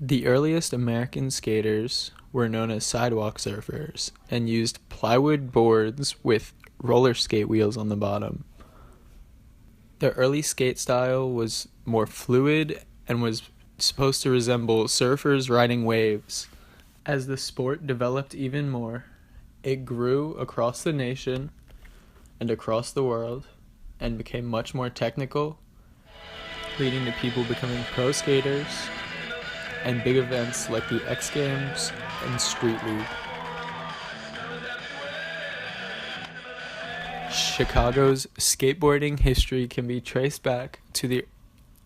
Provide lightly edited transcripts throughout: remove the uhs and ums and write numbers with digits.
The earliest American skaters were known as sidewalk surfers and used plywood boards with roller skate wheels on the bottom. The early skate style was more fluid and was supposed to resemble surfers riding waves. As the sport developed even more, it grew across the nation and across the world and became much more technical, leading to people becoming pro skaters and big events like the X Games and Street League. Chicago's skateboarding history can be traced back to the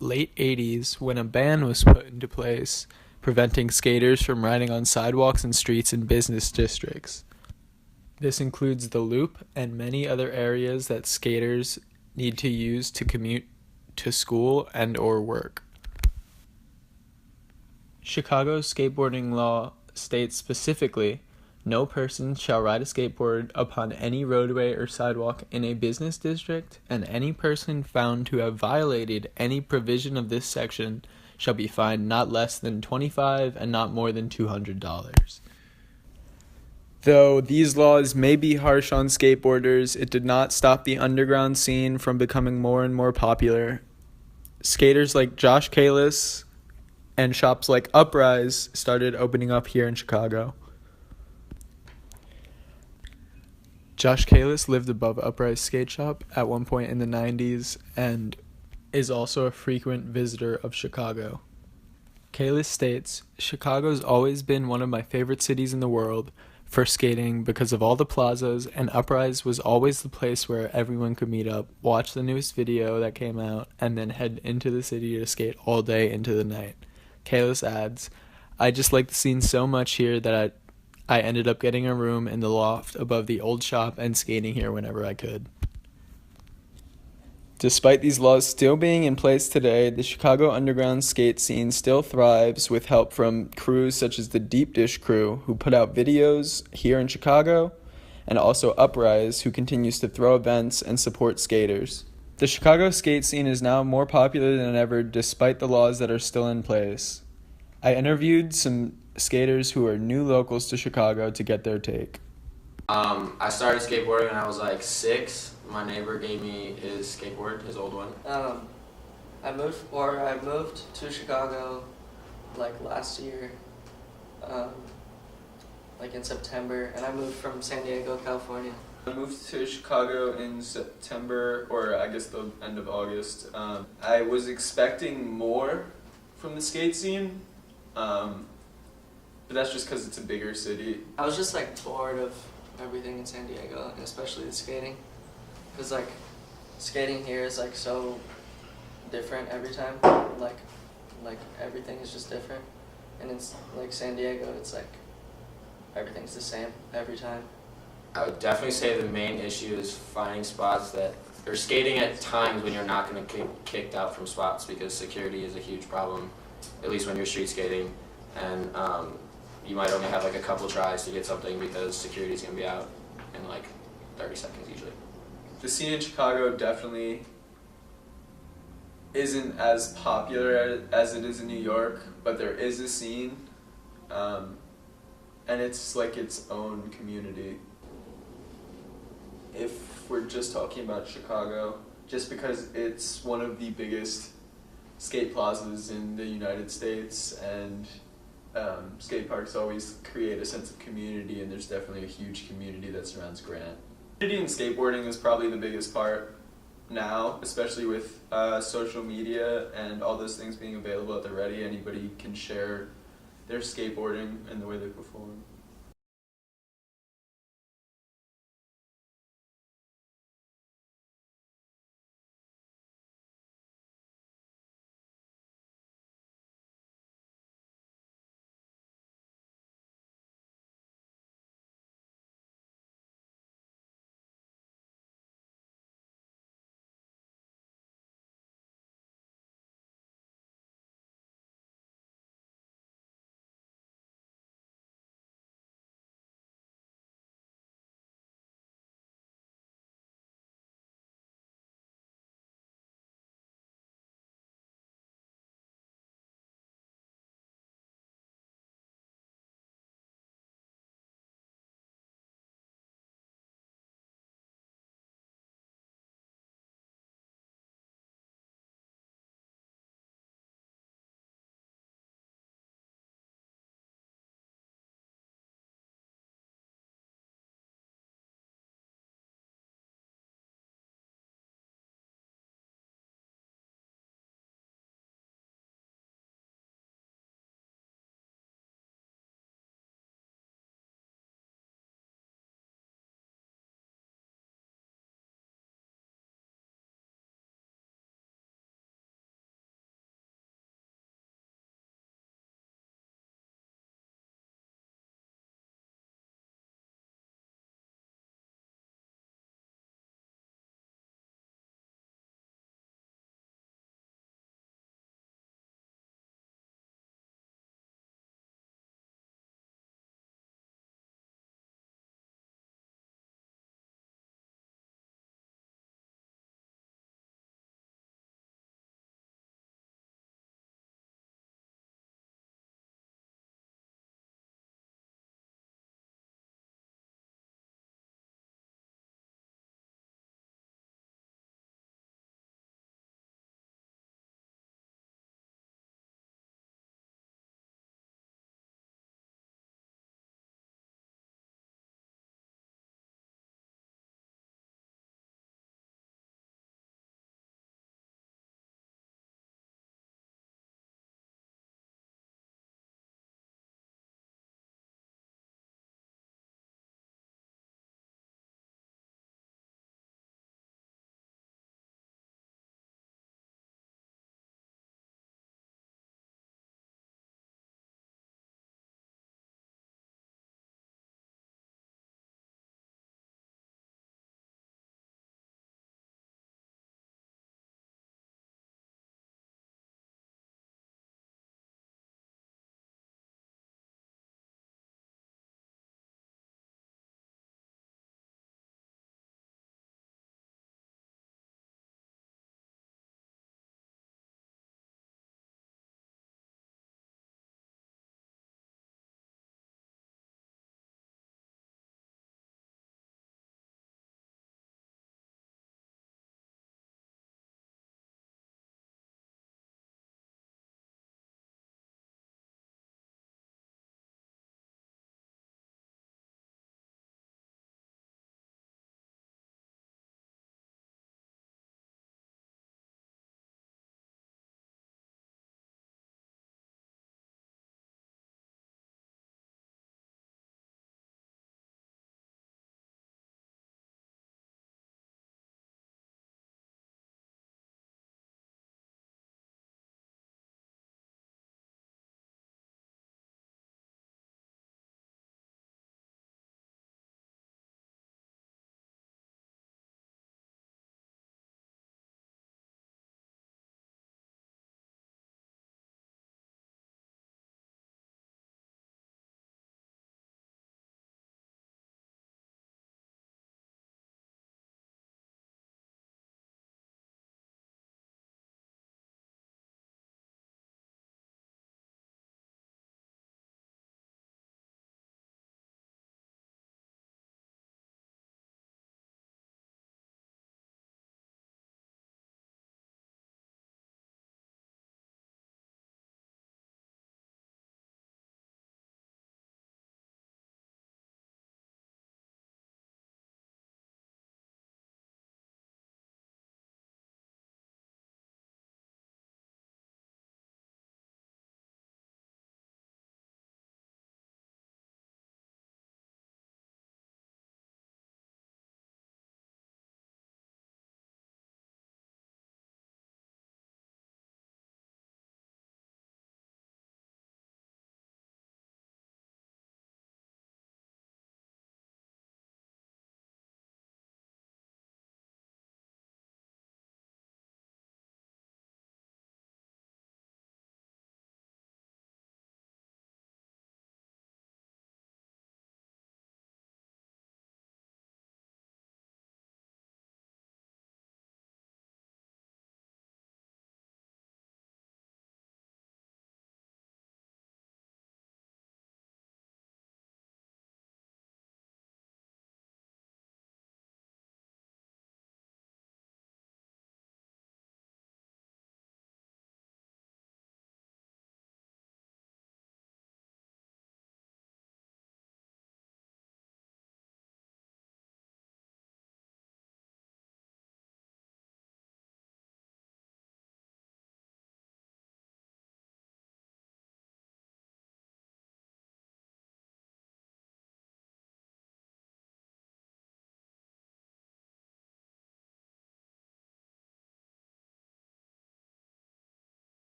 late 80s when a ban was put into place preventing skaters from riding on sidewalks and streets in business districts. This includes the Loop and many other areas that skaters need to use to commute to school and or work. Chicago's skateboarding law states specifically, no person shall ride a skateboard upon any roadway or sidewalk in a business district, and any person found to have violated any provision of this section shall be fined not less than $25 and not more than $200. Though these laws may be harsh on skateboarders, it did not stop the underground scene from becoming more and more popular. Skaters like Josh Kalis and shops like Uprise started opening up here in Chicago. Josh Kalis lived above Uprise Skate Shop at one point in the 90s and is also a frequent visitor of Chicago. Kalis states, Chicago's always been one of my favorite cities in the world for skating because of all the plazas, and Uprise was always the place where everyone could meet up, watch the newest video that came out, and then head into the city to skate all day into the night. Kalis adds, I just like the scene so much here that I ended up getting a room in the loft above the old shop and skating here whenever I could. Despite these laws still being in place today, the Chicago underground skate scene still thrives with help from crews such as the Deep Dish crew, who put out videos here in Chicago, and also Uprise, who continues to throw events and support skaters. The Chicago skate scene is now more popular than ever despite the laws that are still in place. I interviewed some skaters who are new locals to Chicago to get their take. I started skateboarding when I was like 6. My neighbor gave me his skateboard, his old one. I moved to Chicago like last year, like in September, and I moved from San Diego, California. I moved to Chicago in September, or I guess the end of August. I was expecting more from the skate scene, but that's just because it's a bigger city. I was just like bored of everything in San Diego, and especially the skating, because like skating here is like so different every time. Like everything is just different, and it's like San Diego, it's like everything's the same every time. I would definitely say the main issue is finding spots that, or skating at times when you're not going to get kicked out from spots, because security is a huge problem, at least when you're street skating, and you might only have like a couple tries to get something because security's going to be out in like 30 seconds usually. The scene in Chicago definitely isn't as popular as it is in New York, but there is a scene, and it's like its own community. If we're just talking about Chicago, just because it's one of the biggest skate plazas in the United States, and skate parks always create a sense of community, and there's definitely a huge community that surrounds Grant. Community in skateboarding is probably the biggest part now, especially with social media and all those things being available at the ready. Anybody can share their skateboarding and the way they perform.